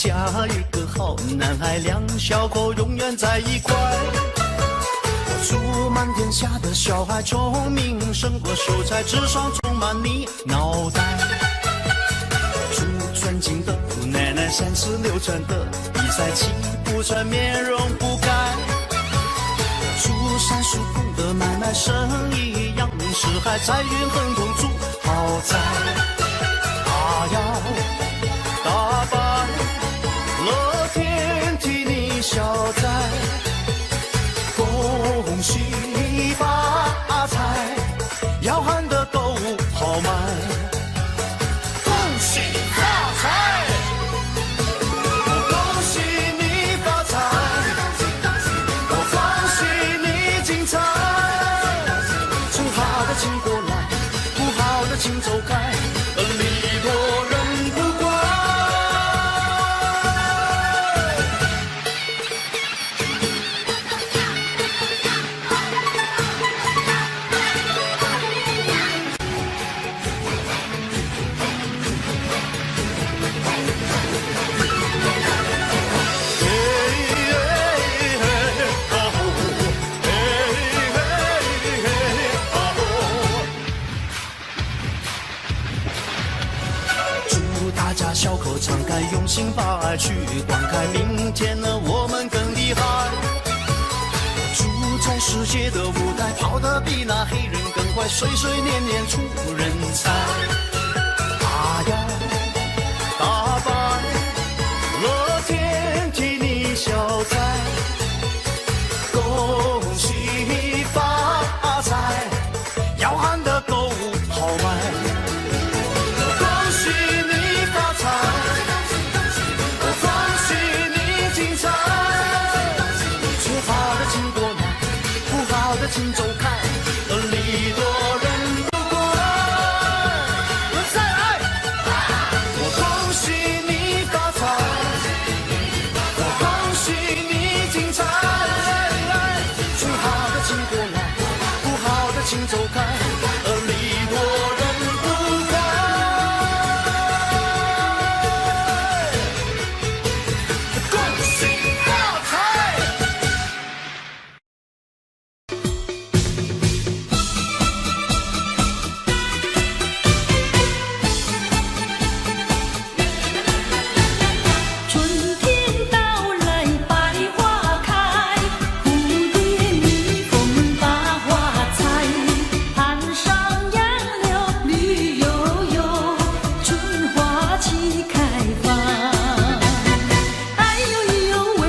嫁一个好男孩，两小口永远在一块。我祝满天下的小孩聪明胜过秀才，智商充满你脑袋。祝尊敬的姑奶奶三十六转的比赛气不喘，面容不改。祝三叔公的买卖生意扬名四海，在云横空住豪宅。他要打败乐天替你消灾，恭喜发财，要喊得够豪迈。恭喜发财，恭喜你发财，我恭喜你精彩。从好的请过来，不好的请走开，礼多人不怪。大家小口敞开，用心把爱去灌溉，明天呢我们更厉害。住在世界的舞台，跑得比那黑人更快，岁岁年年出人才。他要打败乐天替你消灾，恭喜发财，要喊得够豪迈。请走开，礼多人不怪。再来，我恭喜你发财，我恭喜你精彩。最好的请过来，不好的请走开，礼多人不怪。恭喜发财。哎呦呦喂！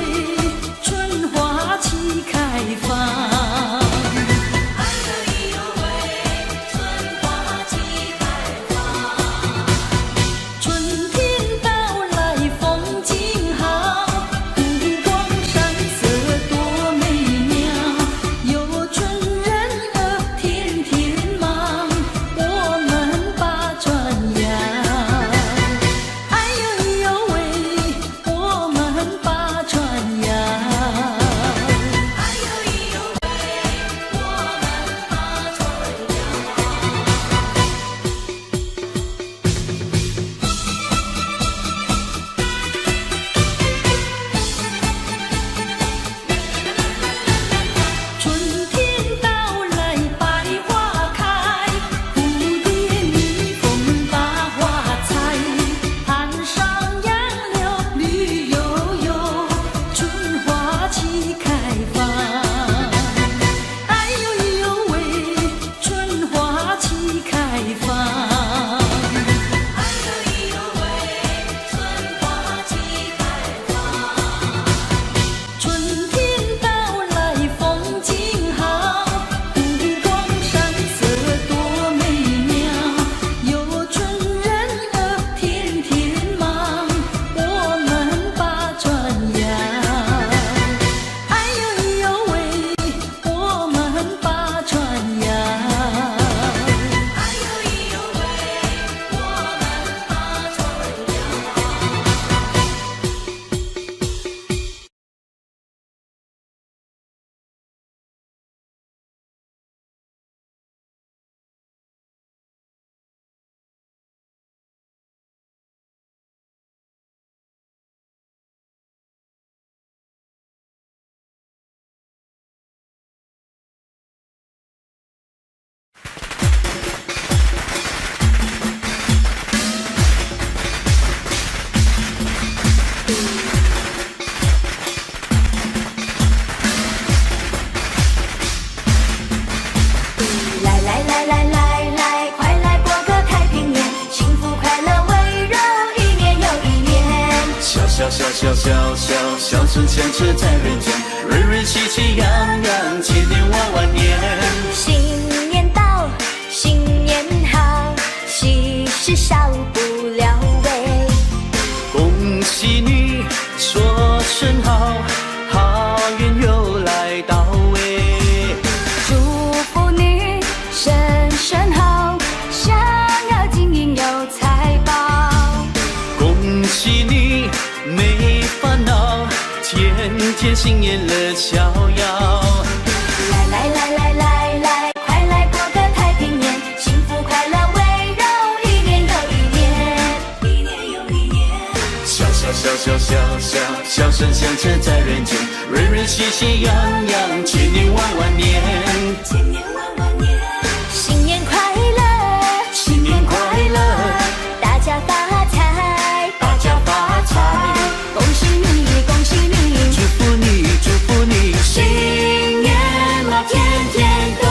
笑声响彻在人间，瑞瑞喜气洋洋，千年万年。新年到，新年好，喜事少不了喂。恭喜你，说声好，好运又来到喂。祝福你，身身好，想要金银有财宝。恭喜你，没烦恼，天天新年乐逍遥。来，快来过个太平年，幸福快乐围绕一年又一年，一年又一年。笑声响彻在人间，瑞瑞喜气洋洋，千年万年。千年万年，新年快乐，新年快乐，大家发财，大家发财。恭喜你，恭喜你，祝福你，祝福你，新年嘛天天都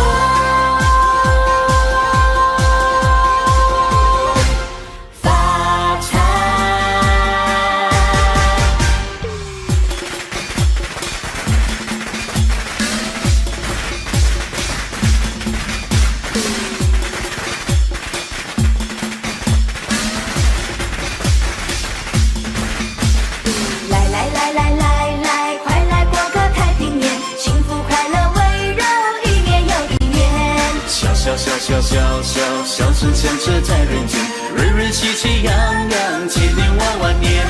发财。来，快来过个太平年，幸福快乐围绕一年又一年。笑声响彻在人间，瑞瑞喜气洋洋，千年万年。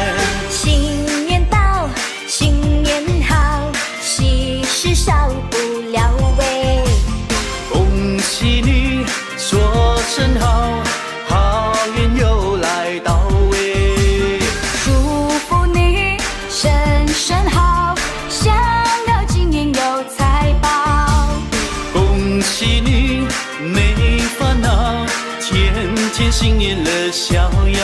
新年到，新年好，喜事少不了喂。恭喜你，说声好，好运又来到喂。祝福你，身身好，想要金银有财宝。恭喜你，没烦恼，天天新年乐逍遥。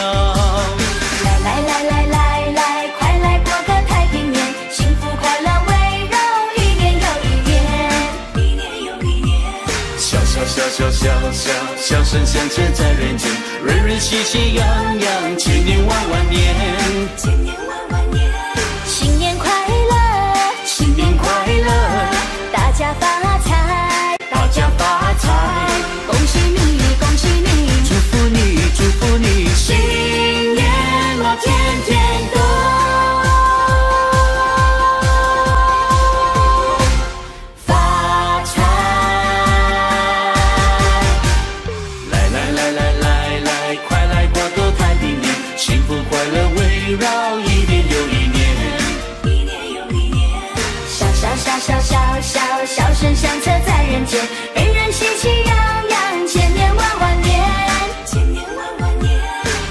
来，快来过个太平年，幸福快乐围绕一年又一年，一年又一年。笑声响彻在人间，瑞瑞喜气洋洋，千年万年。千年万年，新年快乐，新年快乐，大家发财，大家发财。恭喜你，恭喜你，祝福你，祝福你，新年嘛天天都发财。来，快来过个太平年，幸福快乐围绕一年又一年，一年又一年。笑声响彻在人间，人人喜气洋洋，千年万年，千年万年。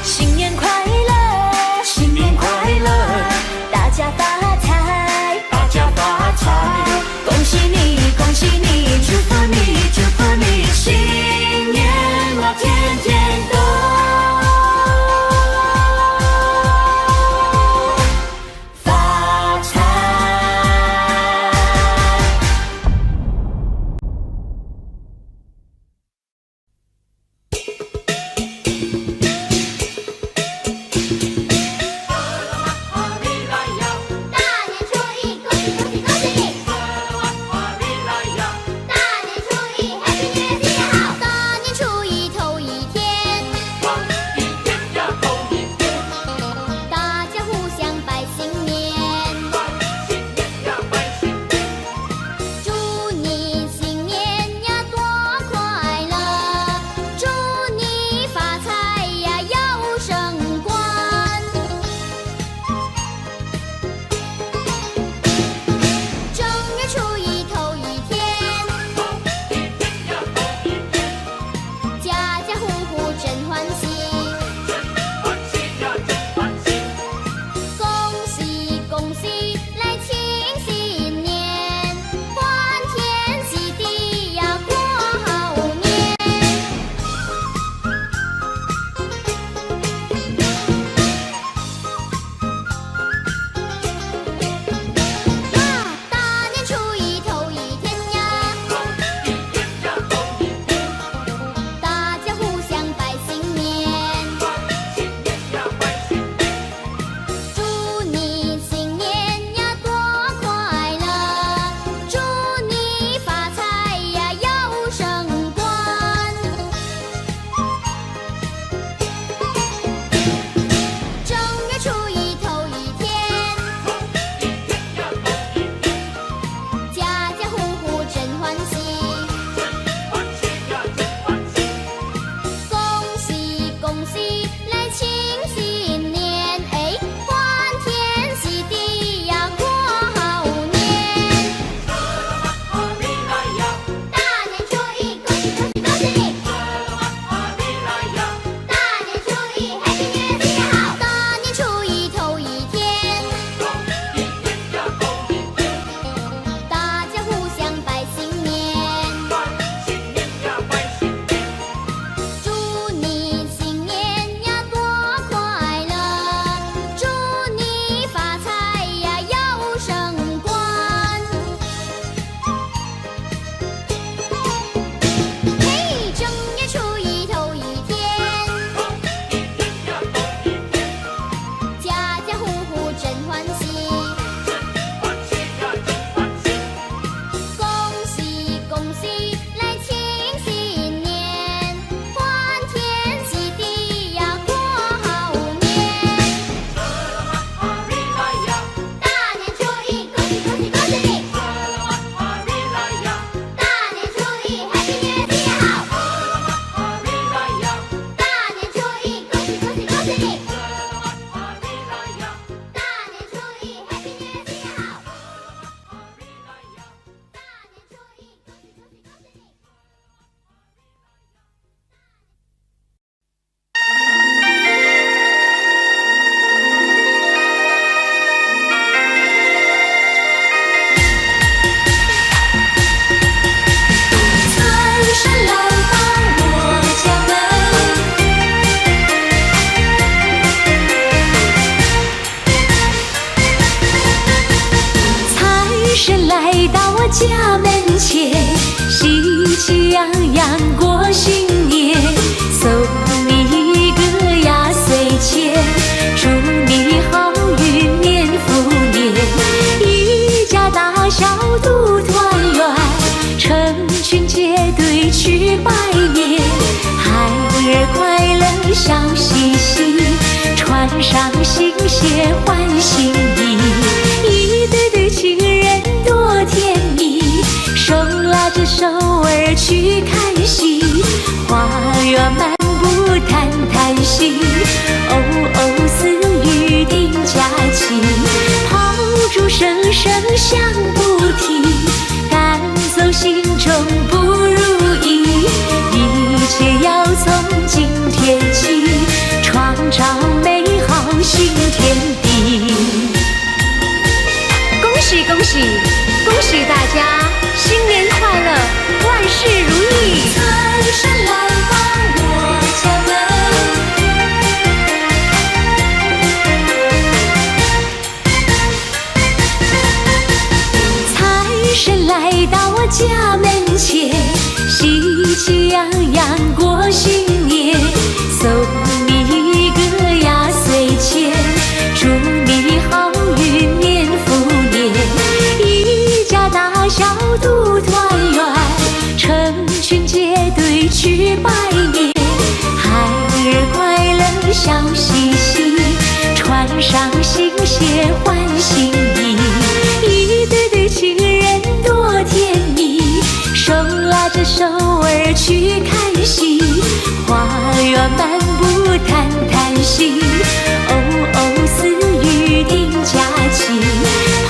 新年快乐，新年快乐，大家发财，大家发财。恭喜你，恭喜你，祝福你，祝福你，新年嘛天天都发财。神来到我家门前，喜气洋洋过新年，送你一个压岁钱，祝你好运年复年，一家大小都团圆，成群结队去拜年，孩儿快乐笑嘻嘻，穿上新鞋换新衣，一对对情人多甜蜜，手拉着手儿去看戏，花园漫步谈谈心，哦哦似雨定佳期，炮竹声声响不停，赶走心中不如意，一切要从今天起，创造美好新天地。恭喜恭喜恭喜大家，新年快乐，万事如意！财神来到我家门，财神来到我家门前，喜气洋洋过新年，送你一个压岁钱，祝你好运年复年，一家大小都团圆，成群结队去拜年，孩儿快乐笑嘻嘻，穿上新鞋换新衣，一对对情人多甜蜜，手拉着手儿去看戏，花园漫步谈谈心，哦哦似雨定佳期，炮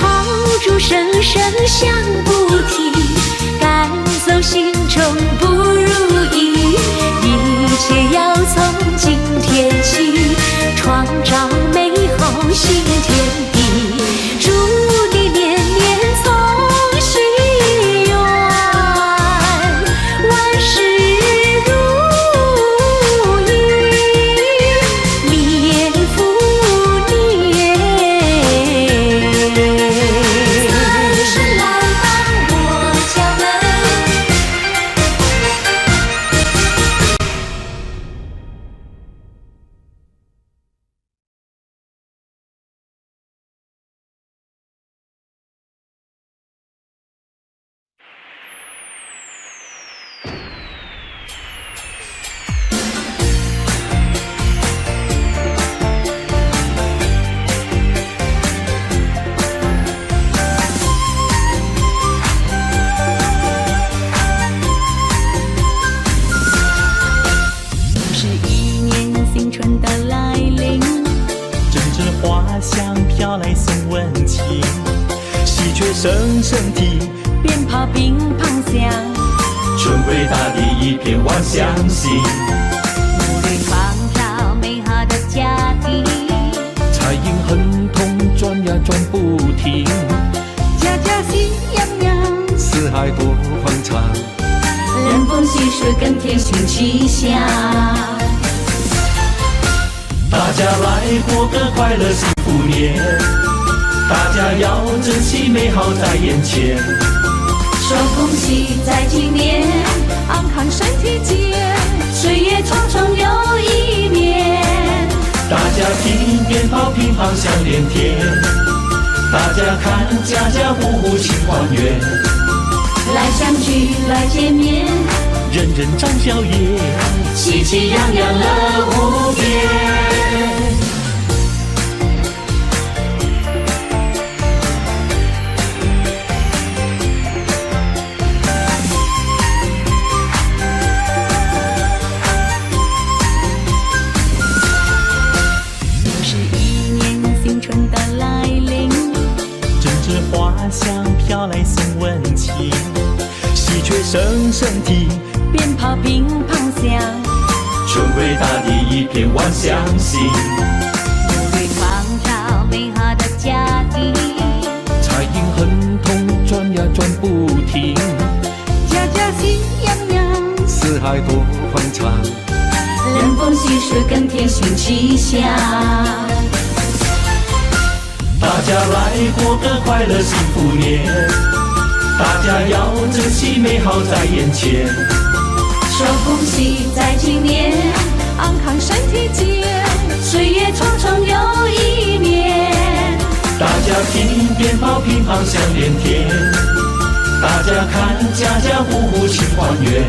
竹声声响不停，赶走心中不如意，一切要从今天起，创造美好新天地，祝你年年从心愿，万事如意，年复年。财神来到我家门，是一年新春的来临，阵阵花香飘来送温情，喜鹊声声啼，鞭炮乒乓响，春回大地一片望乡心，努力创造美好的家庭，彩影亨通转呀转不停，家家喜洋洋，四海多欢畅，人逢喜事更添新气象。大家来过个快乐幸福年，大家要珍惜美好在眼前，说恭喜在今年，安康身体健，岁月匆匆又一年。大家听鞭炮乒乓响连天，大家看家家户户庆团圆，来相聚来见面，人人张笑颜，喜气洋洋乐无边。又是一年新春的来临，阵阵花香飘来送温情，喜鹊声声啼，鞭炮乒乓响，春回大地一片望乡心，努力创造美好的家庭，彩影亨通转呀转不停，家家喜洋洋，四海多欢畅，人逢喜事更添新气象。大家来过个快乐幸福年，大家要珍惜美好在眼前。说恭喜在今年，安康身体健，岁月匆匆又一年。大家听鞭炮乒乓响连天，大家看家家户户庆团圆。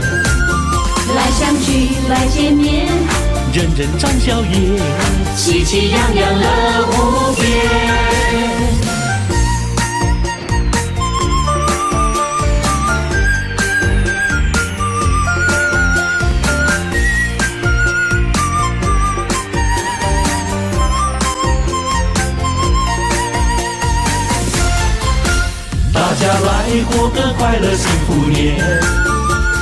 来相聚来见面，人人长笑颜，喜气洋洋乐无边。大家来过个快乐幸福年，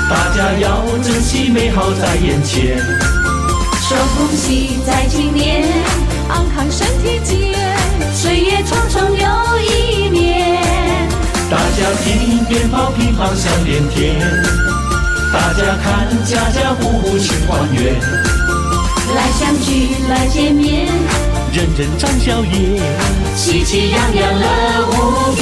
大家要珍惜美好在眼前。说恭喜在今年，安康身体健，岁月匆匆又一年。大家听鞭炮乒乓响连天，大家看家家户户庆团圆。来相聚来见面，人人长笑颜，喜气洋洋乐无边。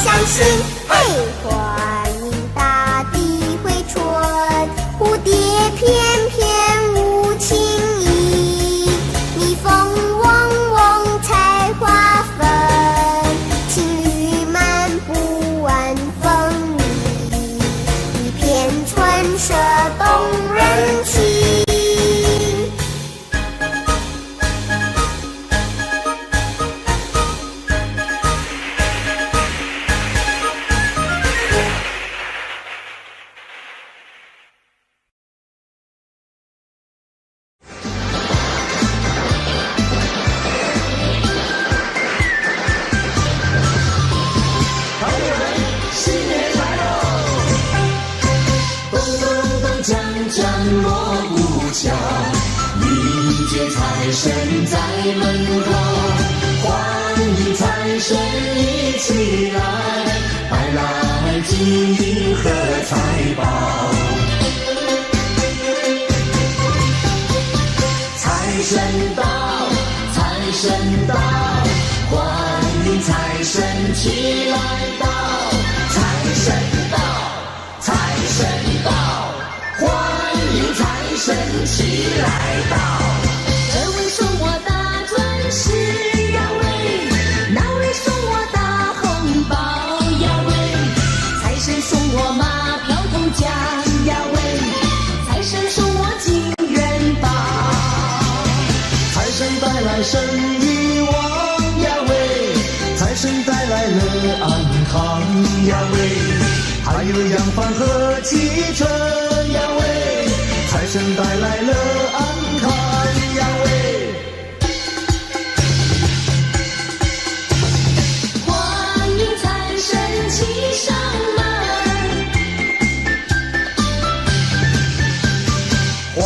相信，嘿，欢迎大地回春，蝴蝶翩翩舞情意，蜜蜂嗡嗡采花粉，情侣漫步晚风里，一片春色动人情。接财神在门口，欢迎财神一起来，带来金银和财宝。财神到，财神到，欢迎财神齐来到。财神到，财神到，欢迎财神齐来到。这位送我大钻石呀喂，那位送我大红包呀喂，财神送我马票头奖呀喂，财神送我金元宝。财神带来生意旺呀喂，财神带来了安康呀喂，还有洋房和汽车呀喂，财神带来了安康呀喂。欢迎财神骑上门，欢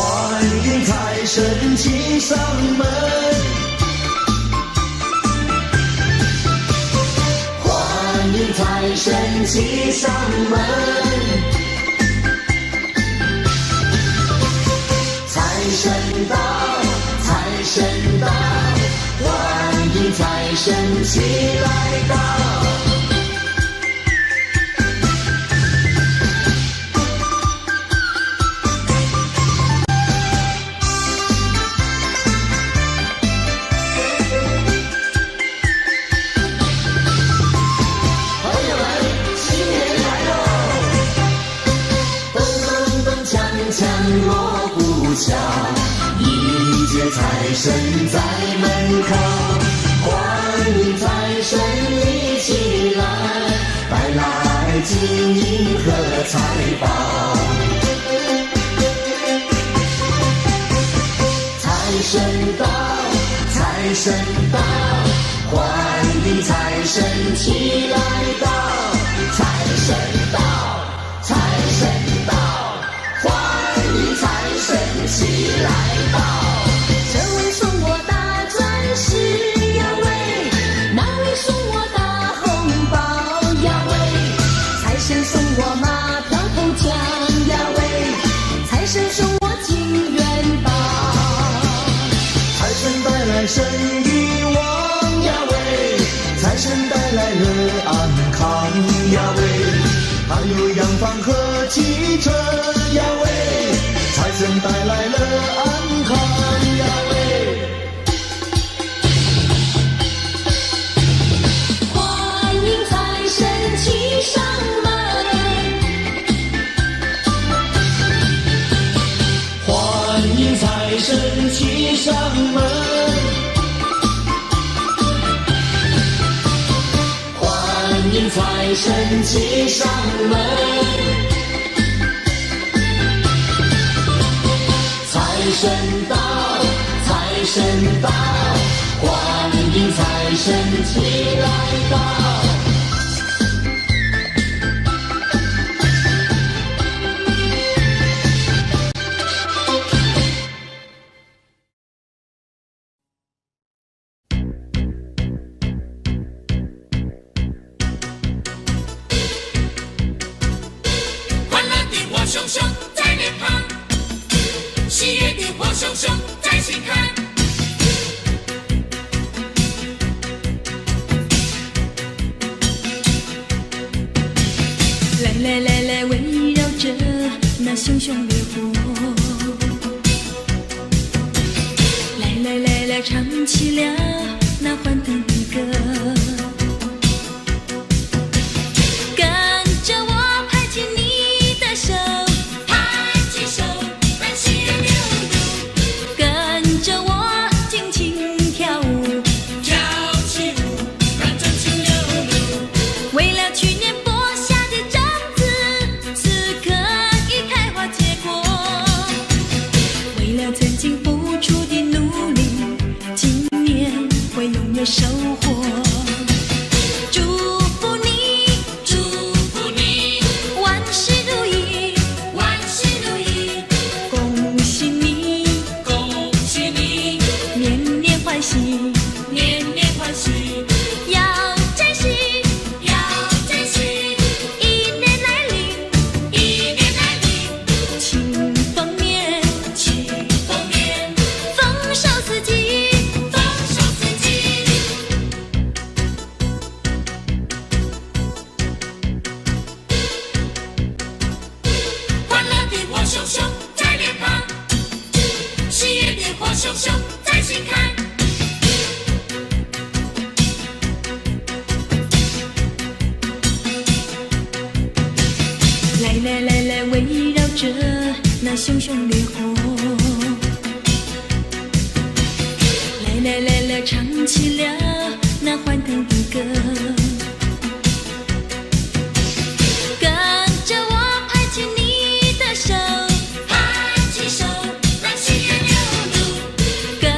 迎财神骑上门，欢迎财神骑上门。财神到，财神到，欢迎财神齐来到。锣鼓敲，迎接财神在门口，欢迎财神一起来，带来金银和财宝。财神到，财神到，欢迎财神齐来到。财神到，财神到，欢迎财神齐来到。这位送我大钻石呀喂，那位送我大红包呀喂，财神送我马票头奖呀喂，财神送我金元宝。财神带来生意旺呀喂，财神带来了安康呀喂，还有洋房和汽车呀喂，财神带来了安康呀喂。欢迎财神骑上门，欢迎财神骑上门，欢迎财神骑上门。财神到，财神到，欢迎财神齐来到。欢乐的火熊熊在脸庞，喜悦的火熊熊在心坎。来来来来，围绕着那熊熊烈火，来来来来，唱起了那欢腾的歌。跟着我拍起你的手，拍起手，让喜悦流露，跟着我尽情跳舞，跳起舞，让真情流露。为了去年播下的种子，此刻已开花结果。为了曾经付出的努力，今年会拥有收获。熊熊在心坎。来来来来，围绕着那熊熊烈火，来来来来，唱起了那欢腾的歌。跟着我拍起你的手，拍起手，让喜悦流露。跟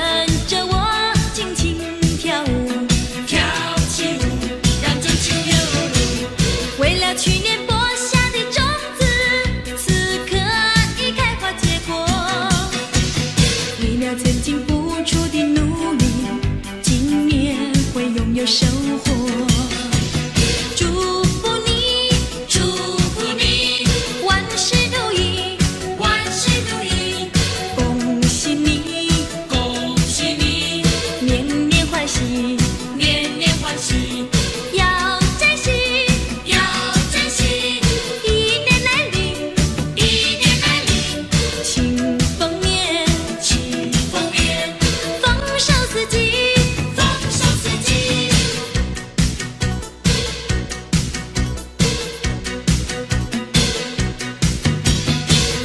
着我轻轻跳舞，跳起舞，让真情流露。为了去年播下的种子，此刻已开花结果。为了曾经付出的努力，今年会拥有收获。祝福你，祝福你，万事如意，万事如意，恭喜你，恭喜你，年年欢喜，年年欢喜，要珍惜，要珍惜。一年来临，一年来临，庆丰年，庆丰年，丰收四季。丰收四季。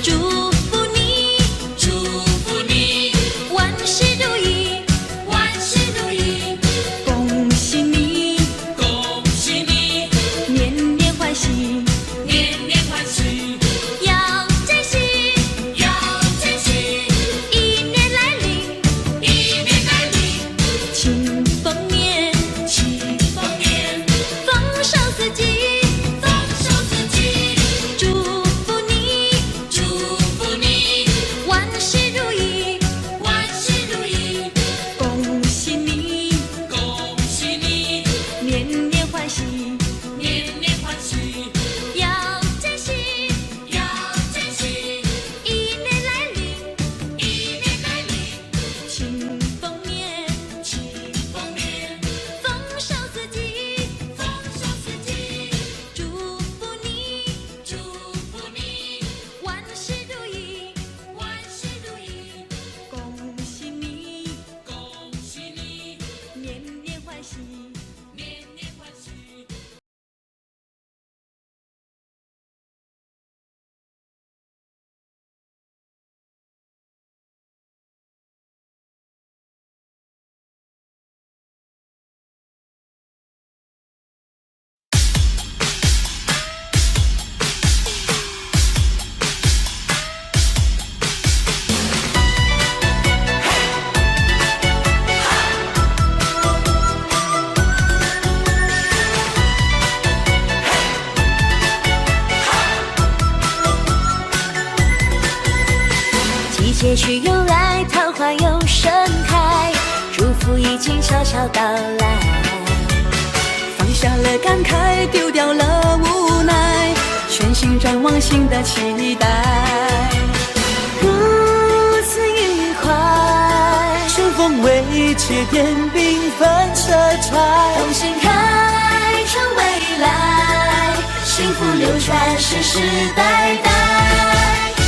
祝福你，祝福你，万事如意，万事如意，恭喜你，恭喜你，年年欢喜，年年欢喜，要珍惜，要珍惜。一年来临，一年来临，庆丰年，庆丰年，丰收四季。丰收四季。祝福你，祝福你，万事如意，万事如意，恭喜你，恭喜你，年年欢喜，年年欢喜，要珍惜，要珍惜。一年来临，一年来临，庆丰年，庆丰年，丰收四季。丰收四季。祝福你，祝福你，万事如意，万事如意，恭喜你，恭喜你，年年欢喜。年年欢喜。季节去又来，桃花又盛开，祝福已经悄悄到来。放下了感慨，丢掉了无奈，全心展望新的期待。如此愉快，春风未切，点缤纷色彩。同心开创未来，幸福流传世世代代。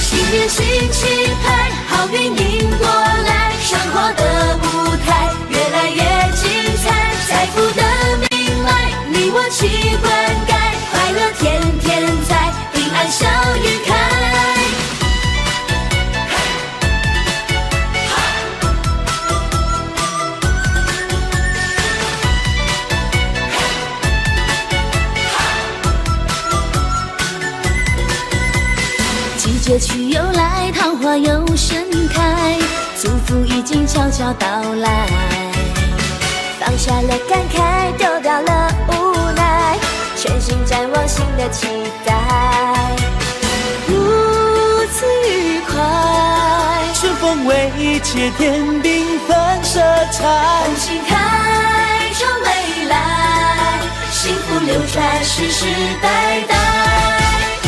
新年新气派，好运迎过来，生活的舞台越来越精彩，财富的命脉，你我齐灌溉，快乐天天在，平安笑颜开。季节去又来，桃花又盛开，祝福已经悄悄到来。放下了感慨，丢掉了无奈，全心展望新的期待。如此愉快，春风未切，点缤纷色彩。同心开创未来，幸福流传世世代代。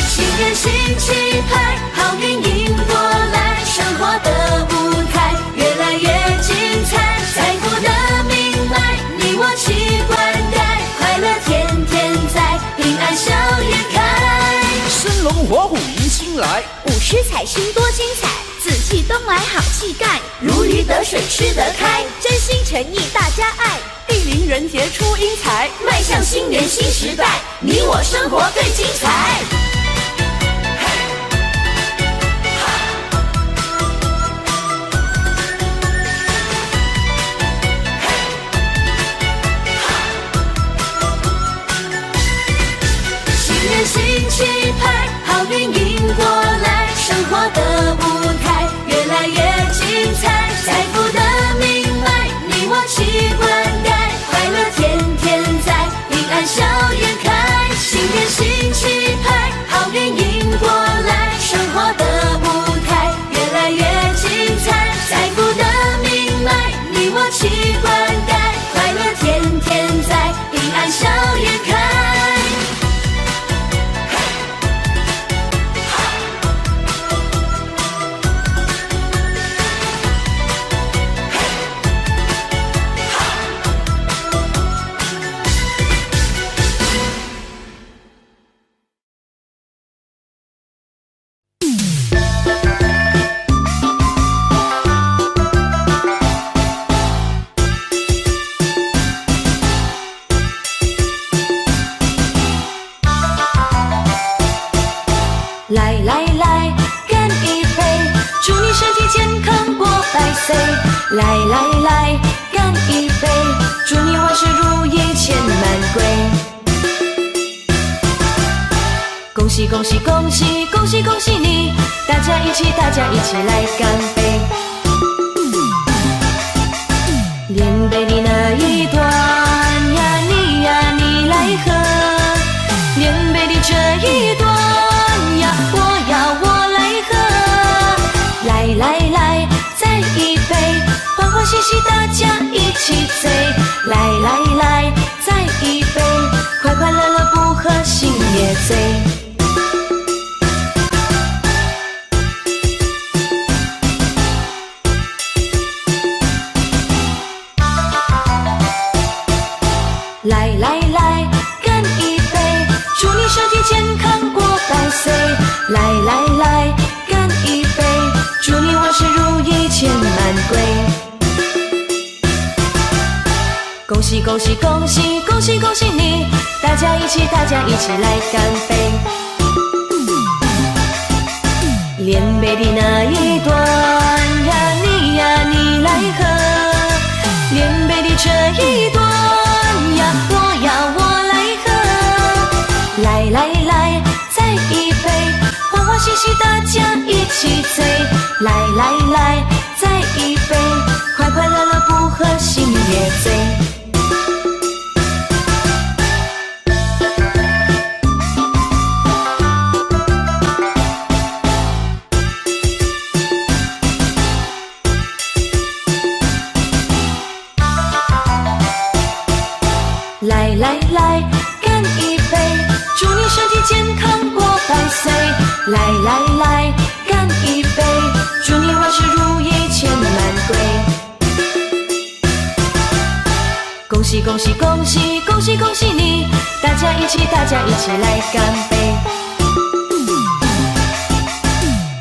新年新气派，好运迎过来，生活的舞台越来越精彩，财富的命脉，你我齐灌溉，快乐天天在，平安笑颜开。生龙活虎迎新来，五十彩星多精彩，四季冬来好气概，如鱼得水吃得开，真心诚意大家爱，地灵人杰出英才，迈向新年新时代，你我生活更精彩。新年新气派，好运迎过来，生活的舞台越来越精彩，财富的命脉你我齐灌溉，快乐天天在，平安笑颜开。新年新气派，好运迎过来，生活的舞台越来越精彩，财富的命脉你我齐灌溉，快乐天天在，平安笑颜开。来来来，干一杯，祝你身体健康过百岁。来来来，干一杯，祝你万事如意钱满柜。恭喜恭喜恭喜恭喜恭喜你，大家一起来干杯。连杯的那一端呀，你来喝，连杯的这一端呀，我来喝。来来来，再一杯，欢欢喜喜大家一起醉。来来来，再一杯，快快乐乐不喝心也醉。来来来，干一杯，祝你身体健康过百岁。来来来，干一杯，祝你万事如意钱满柜。恭喜恭喜恭喜恭喜恭喜你，大家一起来干杯。连杯的那一端呀，你来喝，连杯的这一端呀，我来喝。来来来，再一杯，欢欢喜喜大家一起醉。来来来，再一杯，快快乐乐不喝心也醉。来来来，干一杯，祝你身体健康过百岁。来来来，干一杯，祝你万事如意钱满柜。恭喜恭喜恭喜恭喜恭喜你，大家一起来干杯。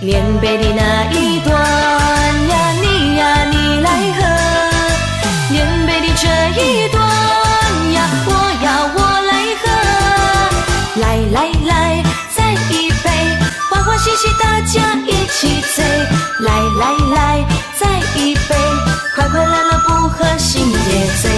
连杯的那一端呀，你来喝，连杯的这一端呀，我来喝。来来来，再一杯，欢欢喜喜大家一起醉。来来来，再一杯，快快乐乐不喝心也醉。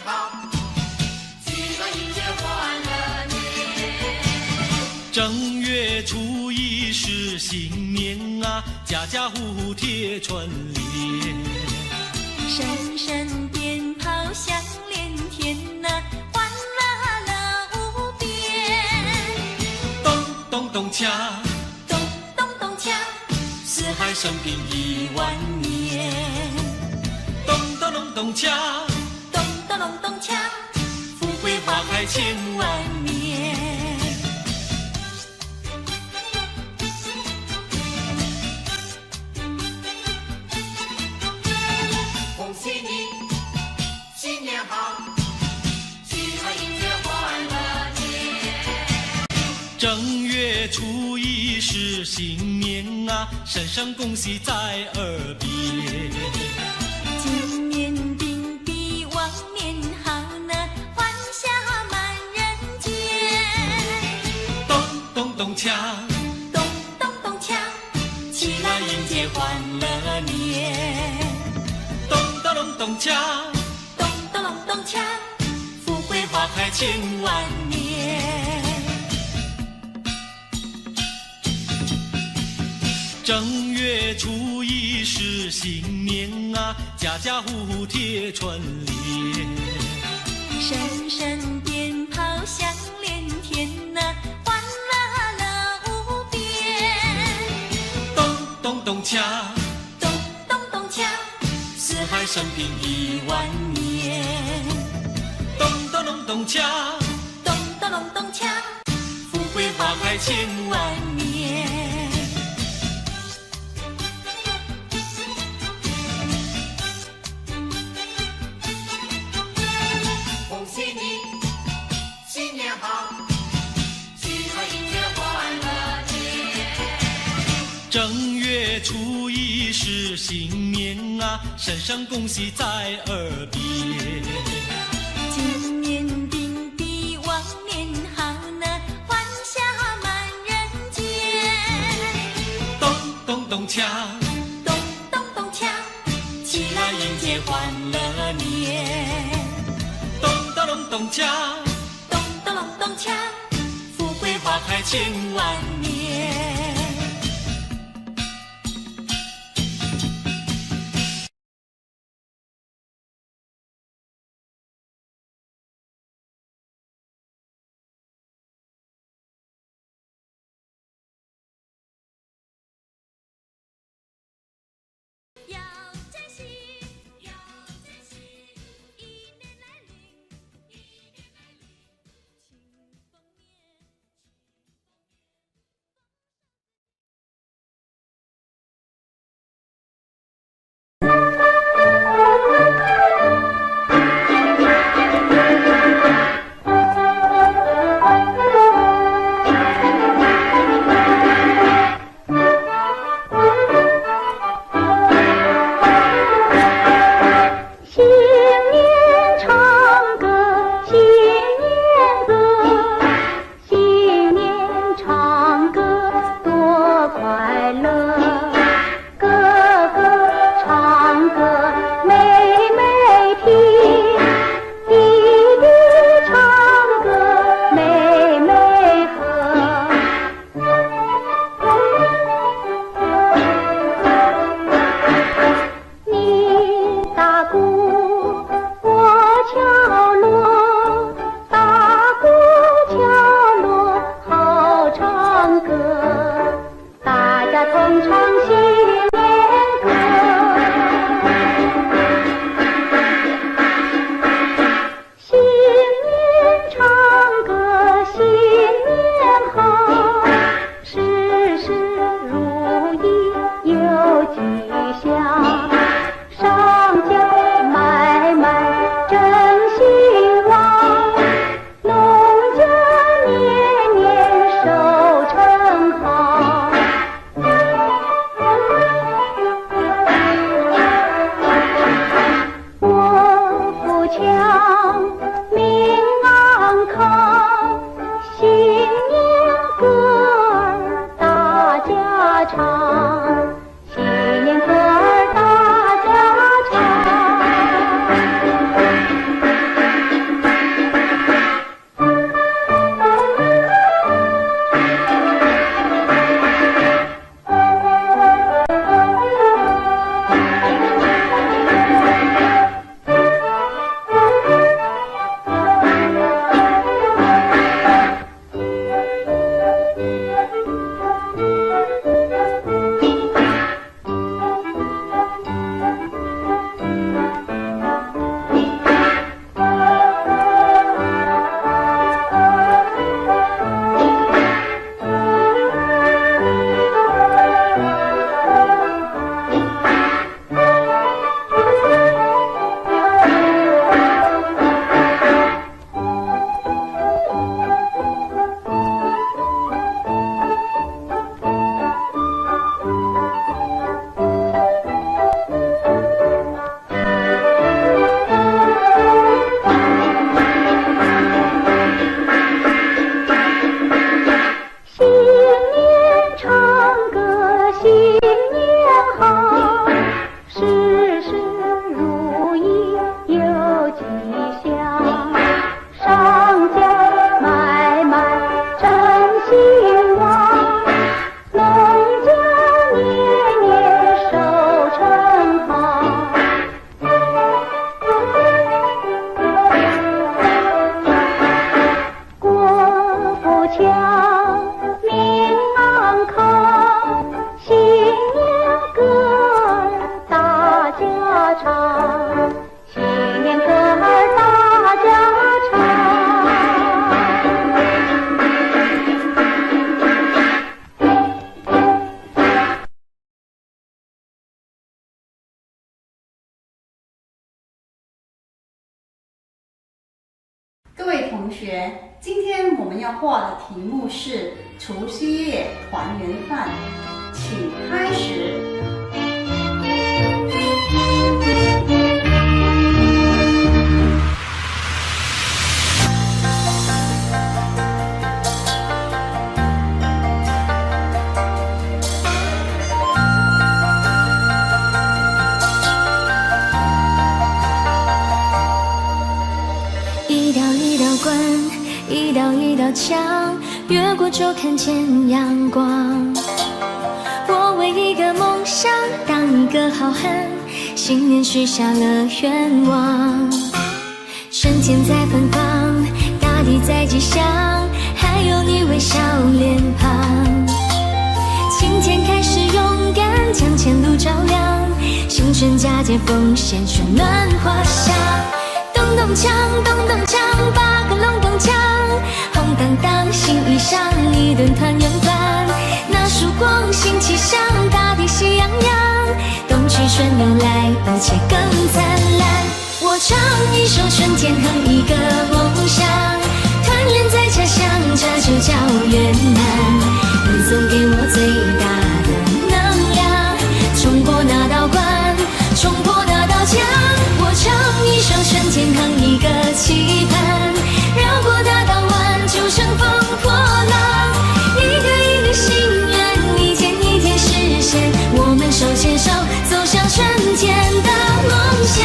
好，齐乐迎接欢乐年。正月初一是新年啊，家家户户贴春联，声声鞭炮响连天呐，欢乐乐无边。咚咚咚锵，咚咚咚锵，四海升平10000年。咚咚咚咚锵，咚咚咚咚锵，富贵花开千万年。恭喜你，新年好，齐乐迎接欢乐年。正月初一是新年啊，声声恭喜在耳边。今年定比往年好呢，欢笑满人间。咚咚咚锵，咚咚咚锵，起来迎接欢乐年。咚咚咚咚锵，咚咚咚咚锵，富贵花开千万年。正月初一是新年啊，家家户户贴春联，声声鞭炮响连天呐，欢乐乐无边。咚咚咚锵，咚咚咚锵，四海升平10000年。咚咚咚咚锵，咚咚咚咚锵，富贵花开千万年。恭喜你，新年好，齐乐迎接欢乐年。正月初一是新年啊，声声恭喜在耳边。今年定比往年好呢，欢笑满人间。咚咚咚锵，咚咚咚锵，起来迎接欢乐年。咚咚咚咚锵，咚咚咚咚锵，富贵花开千万年。要珍惜，要珍惜，一年来临，一年来临，庆丰年。各位同学，今天我们要画的题目是除夕夜团圆饭，请开始。一道一道关，一道一道墙，越过就看见阳光。我为一个梦想，当一个好汉，新年许下了愿望。春天在芬芳，大地在吉祥，还有你微笑脸庞。今天开始勇敢，将前路照亮，新春佳节奉献，春暖花香。咚咚锵，咚咚锵，8个隆咚锵，红当当新衣裳，一顿团圆饭。那曙光新气象，大地喜洋洋，冬去春又来，一切更灿烂。我唱一首春天，哼一个梦想，团圆在家乡，这就叫圆满。你送给我最大的能量，冲破那道关，冲破那道墙。我唱一首春天，哼一个期盼，绕过大道湾，就乘风破浪。一个一个心愿，一天一天实现，我们手牵手走向春天的梦想。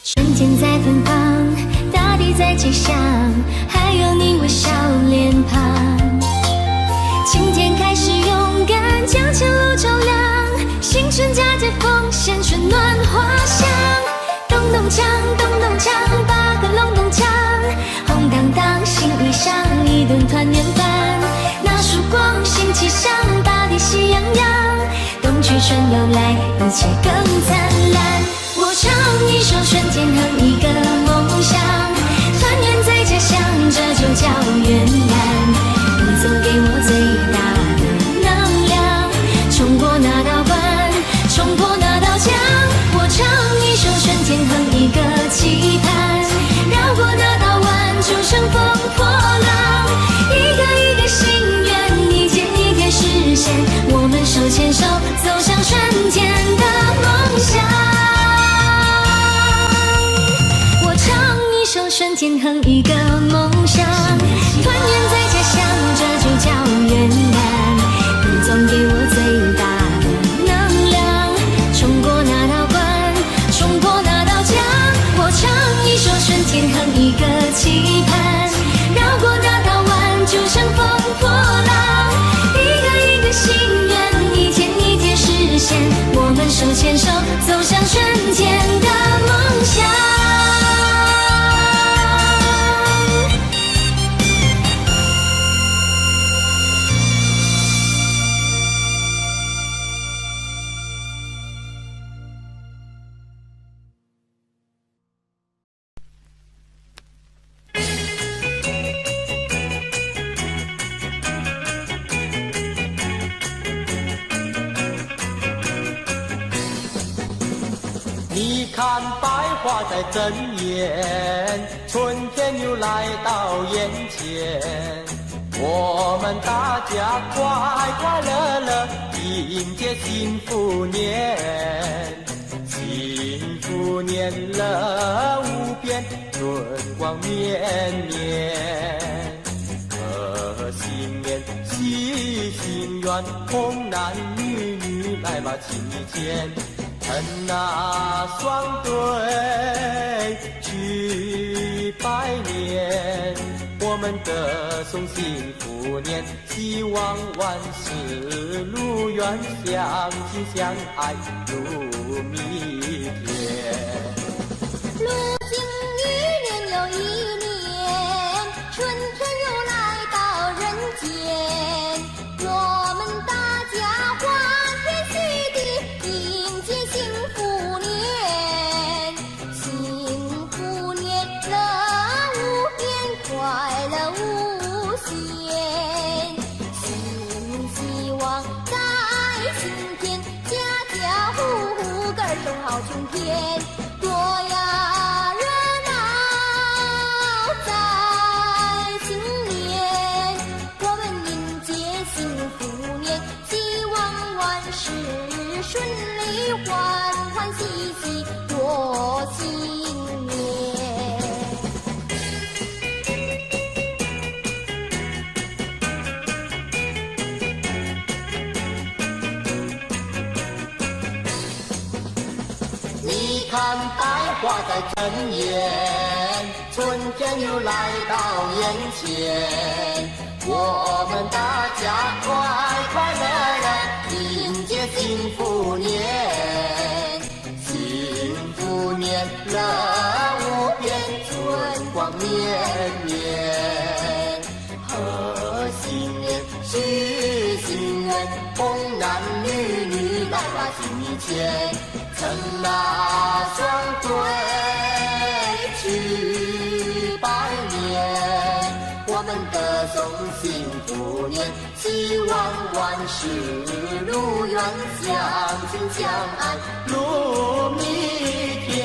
春天在芬芳，大地在吉祥，还有你微笑脸庞。今天开始勇敢，将前路照亮，新春佳节奉献，春暖花香。咚咚锵，咚咚锵，8个隆咚锵，红当当新衣裳，一顿团圆饭。那曙光新气象，大地喜洋洋，冬去春又来，一切更灿烂。我唱一首春天，哼一个梦想，团圆在家乡，这就叫圆满。你送给我最大的能量，冲过那道关，冲破那道墙。我唱一首春天，哼一个期盼，绕过那道湾，就乘风破浪。一个一个心愿，一天一天实现，我们手牵手走向春天的梦想。一首春天，哼一个梦想，团圆在家乡，这就叫圆满。你总给我最大的能量，冲过那道关，冲破那道墙。我唱一首春天，哼一个期盼，绕过那道湾，就乘风破浪。一个一个心愿，一天一天实现，我们手牵手走向春天的梦想。你看百花在争艳，春天又来到眼前，我们大家快快乐乐迎接幸福年。幸福年乐无边，春光绵绵。贺新年喜心愿，童男女女来吧亲一见。趁那双对去拜年，我们得送幸福年，希望万事如愿，相亲相爱如蜜甜。如今一年又一年，春天又来到人间，我们大家欢天喜地迎接幸福年。幸福年天，多呀热闹在新年，我们迎接幸福年，希望万事顺利，欢欢喜喜过新年。你看百花在争艳，春天又来到眼前，我们大家快快乐乐迎接幸福年，幸福年乐无边，春光绵绵，贺新年许心愿，童男女女来把心意牵。趁那双对去拜年，我们歌颂幸福年，希望万事如愿，相亲相爱如蜜甜。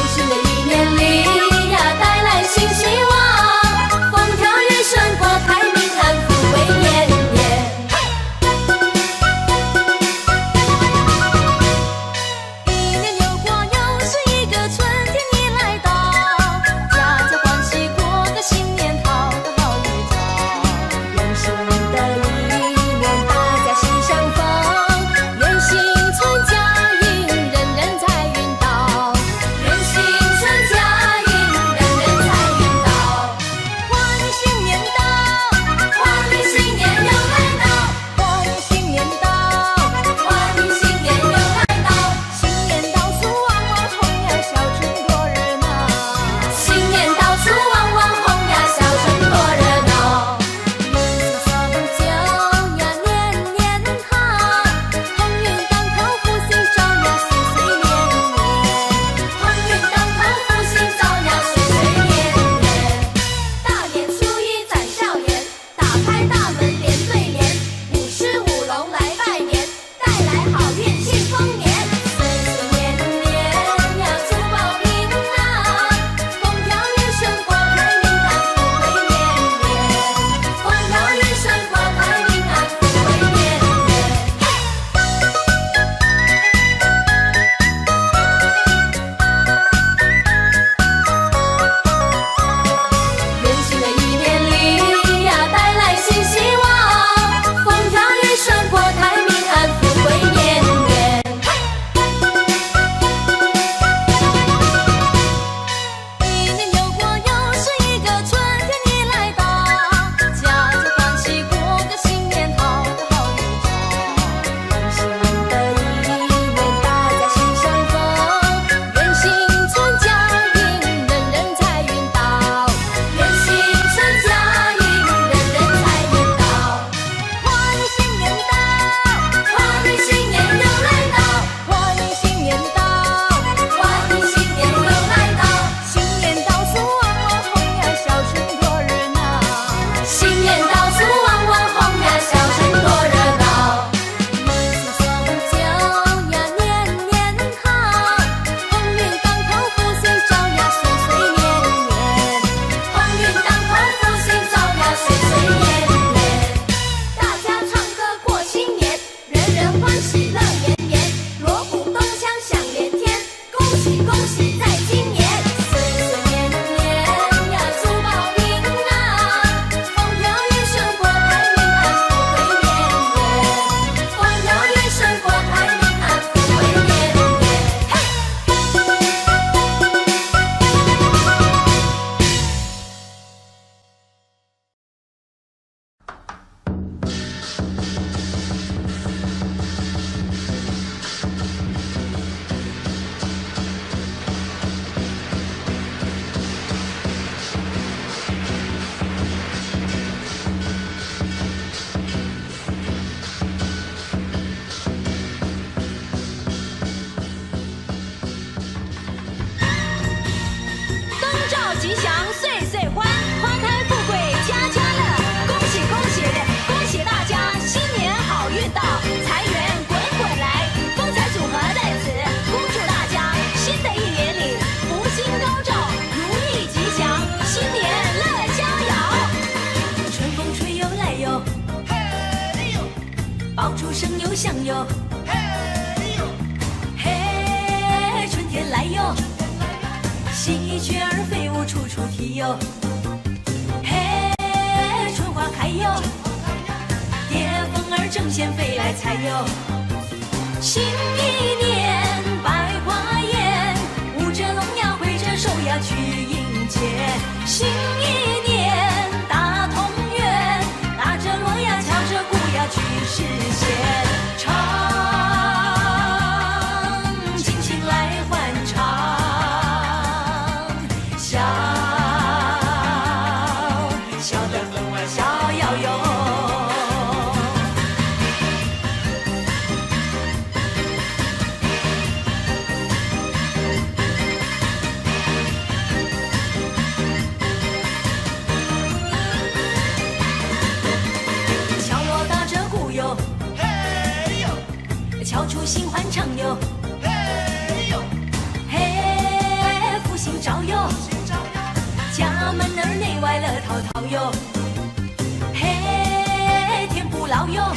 新的一年里呀，带来新希望，风调雨顺过生又香哟，嘿，春天来哟，喜鹊儿飞舞处处啼哟，嘿，春花开哟，蝶蜂儿争先飞来采哟，新一年百花艳，舞着龙呀挥着手呀去迎接，新一年大同园，打着锣呀敲着鼓呀去实现，唱尽情来欢唱，笑笑得分外逍遥哟。敲出新欢唱哟，嘿，福星照哟，家门儿内外乐淘淘哟，嘿，天不老哟，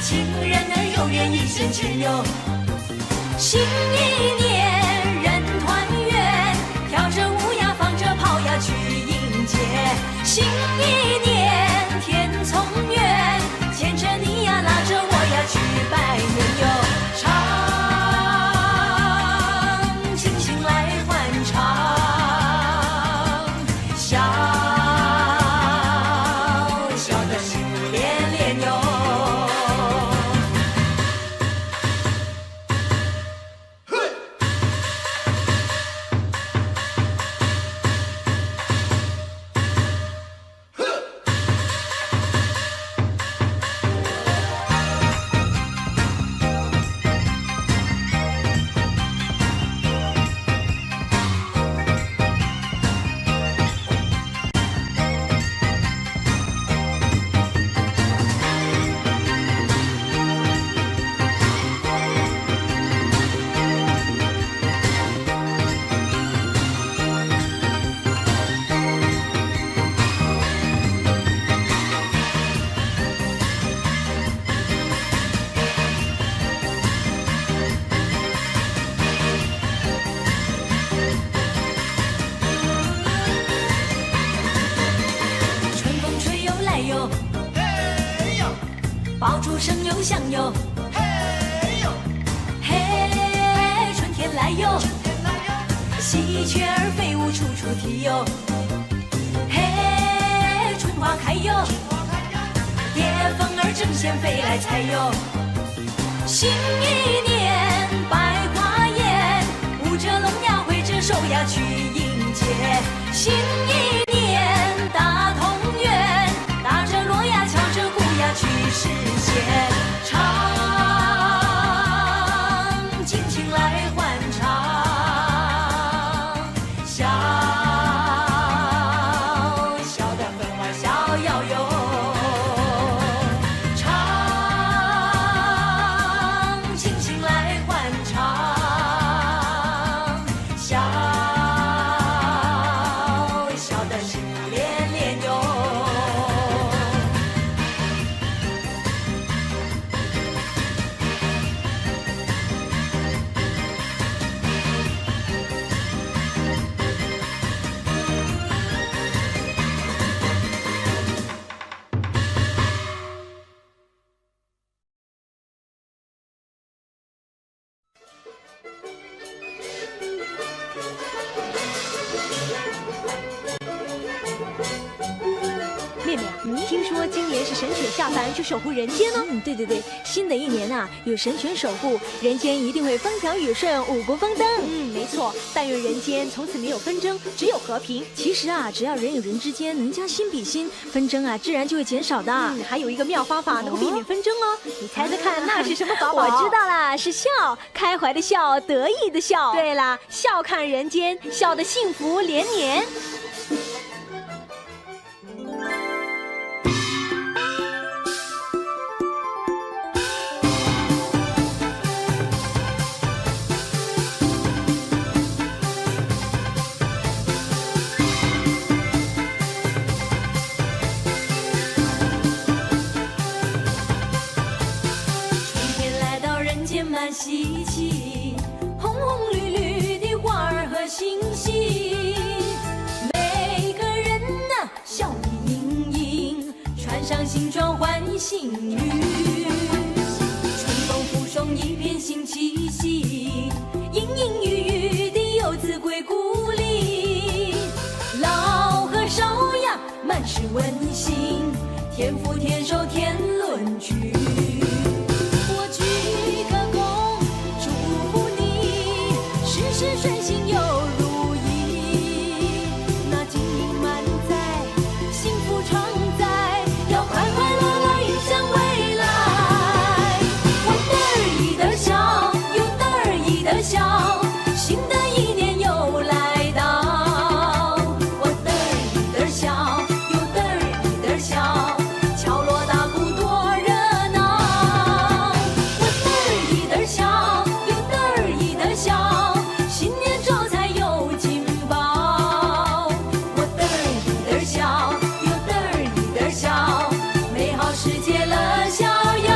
情人儿有缘一线牵哟，新一年人团圆，跳着舞呀放着炮呀去迎接，新一年天从远，牵着你呀拉着我呀去拜年哟，唱尽情来欢唱，笑笑得心连连哟。爆竹声又响哟，嘿，春天来哟，喜鹊儿飞舞处处啼哟，嘿，春花开哟，蝶蜂儿争先飞来采哟，新一年百花艳，舞着龙呀挥着手呀去迎接，新一年大同园，打着锣呀敲着鼓呀去实现，唱尽情来欢唱，笑笑得分外逍遥哟，唱尽情来欢唱，笑笑得心连连哟。妹妹啊，听说今年是神犬下凡去守护人间呢。对对对，新的一年啊，有神犬守护，人间一定会风调雨顺，五谷丰登。没错，但愿人间从此没有纷争，只有和平。其实啊，只要人与人之间能将心比心，纷争啊，自然就会减少的。还有一个妙方法能够避免纷争哦，你猜猜看，那是什么法宝？我知道啦，是笑，开怀的笑，得意的笑。对啦，笑看人间，笑得幸福连年。满稀奇，红红绿绿的花儿和星星，每个人呐笑意盈盈，穿上新装换新衣，春风附送一片新气息，隐隐约约的游子归故里，老和少呀满是温馨，天福天寿天伦聚。我鞠个躬，祝福你事事顺心又如意，那金银满载，幸福常在，要快快乐乐迎向未来。我嘚儿一嘚儿笑，又嘚儿一嘚儿笑，新的一年又来到。我嘚儿一嘚儿笑，又嘚儿一嘚儿笑，敲锣打鼓多热闹。我嘚儿一嘚儿笑，又嘚儿一嘚儿笑，新年招财又金宝。我嘚儿一嘚儿笑，又嘚儿一嘚儿笑，美好世界乐逍遥。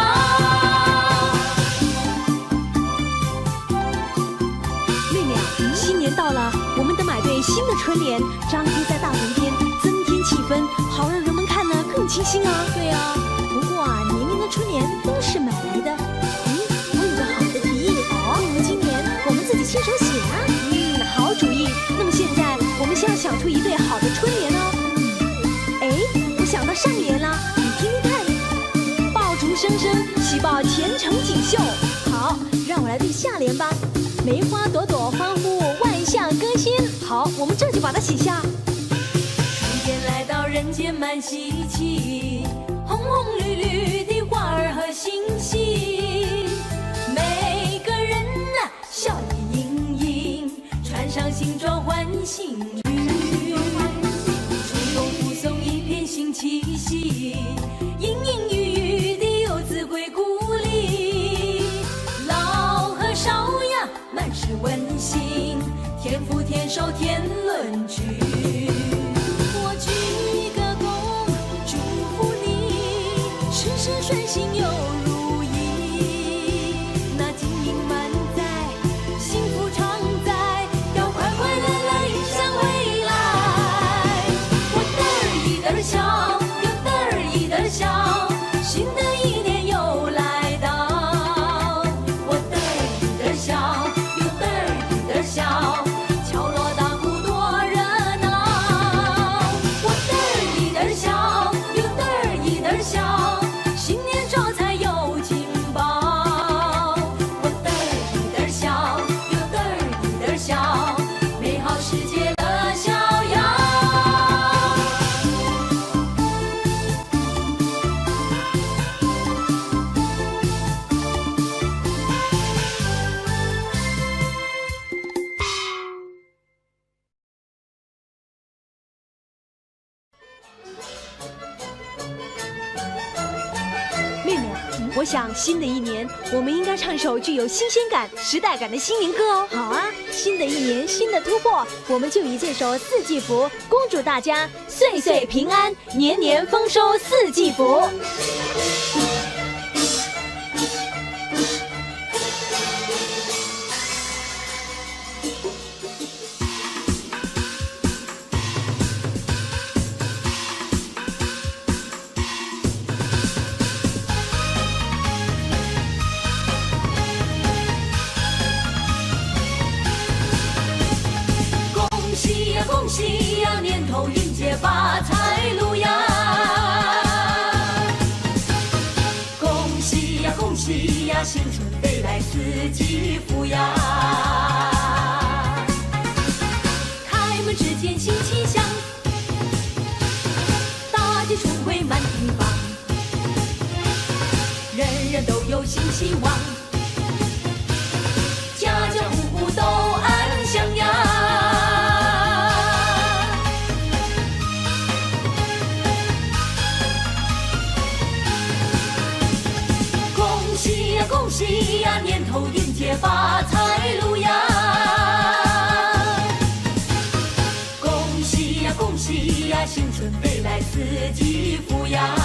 妹妹啊，新年到了，我们得买对新的春联，张贴在大门边，增添气氛，好让人们看得更清新啊。对啊，不过啊，年年的春联都是买来的。我有个好的提议哦，今年我们自己亲手写啊。好主意。那么现在我们先要想出一对好的春联哦。我想到上联了，你听听看。爆竹声声，喜报前程锦绣。好，让我来对下联吧。梅花朵朵欢呼，万象更新。好，我们这就把它写下。春天来到人间满稀奇，红红绿绿的花儿和星星，每个人呐笑意盈盈，穿上新装换新衣，春风附送一片新气息，隐隐约约的游子归故里，老和少呀满是温馨，天福天寿天伦聚。我鞠个躬，祝福你事事顺心又如意，那金银满载，幸福常在，要快快乐乐迎向未来。我嘚儿一嘚儿笑，又嘚儿一嘚儿笑，新的一年又来到。我嘚儿一嘚儿笑，又嘚儿一嘚儿笑，敲锣打鼓多热闹。我嘚儿一嘚儿笑，又嘚儿一嘚儿笑，新年招财又金宝。我嘚儿一嘚儿笑，又嘚儿一嘚儿笑，美好世界乐逍遥。妹妹啊，我想新的一年，我们应该唱首具有新鲜感、时代感的新年歌哦。好啊，新的一年，新的突破，我们就以这首《四季福》恭祝大家岁岁平安，年年丰收四季福。恭喜呀恭喜呀，年头迎接发财路呀！恭喜呀恭喜呀，新春飞来四季福呀！开门之间新气象，大街春回满地放，人人都有新希望，家家户户都安详呀！恭喜呀，年头迎接发财路呀！恭喜呀，恭喜呀，新春飞来四季福呀！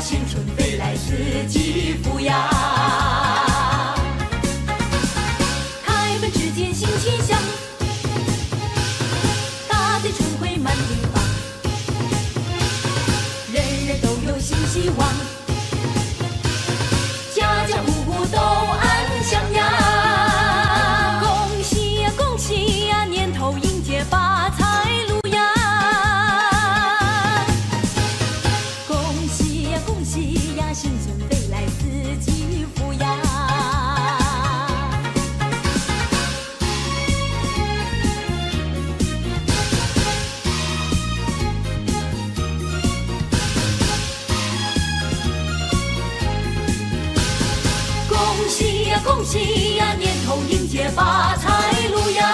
新春飞来四季福呀。开门之间新气象，大地春回满地放，人人都有新希望，家家户户都安详呀。恭喜呀恭喜呀，年头迎接发财路呀。恭喜呀恭喜呀，新春飞来四季福呀。恭喜呀恭喜呀，年头迎接发财路呀。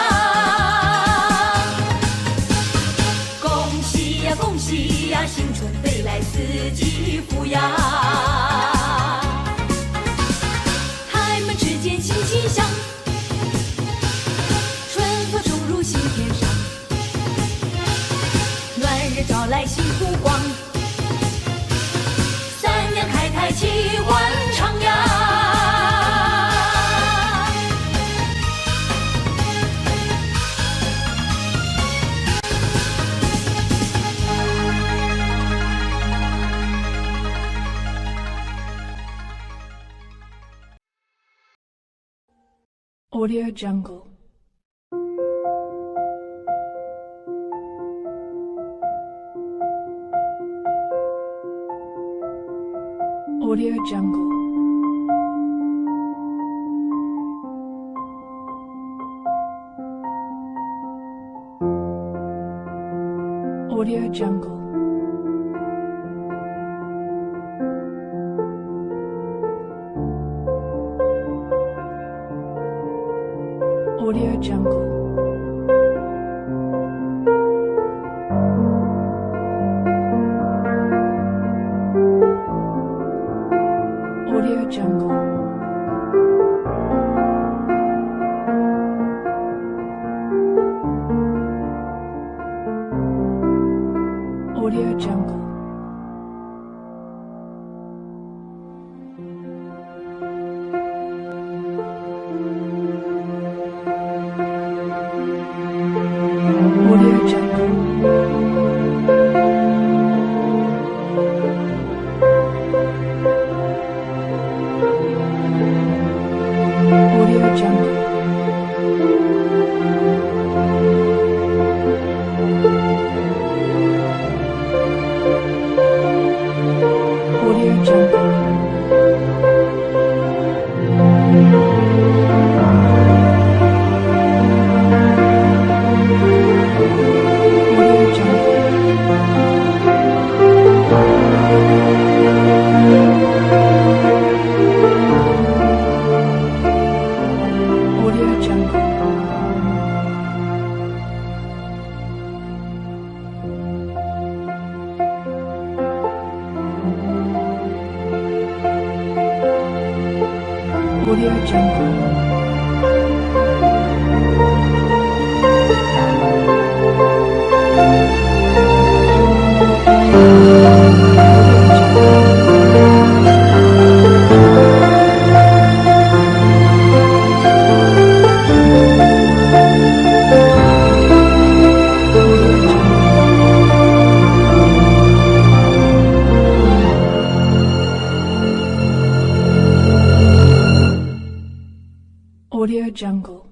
恭喜呀恭喜呀，新春飞来四季福呀。开门之间新气象，春风冲入心田上，暖日照来新湖光，三娘开台齐欢唱呀。Audio Jungle. Audio Jungle. Audio Jungle. Audio Jungle. Audio Jungle. Audio Jungle. Audio Jungle. Audio Jungle. Audio Jungle.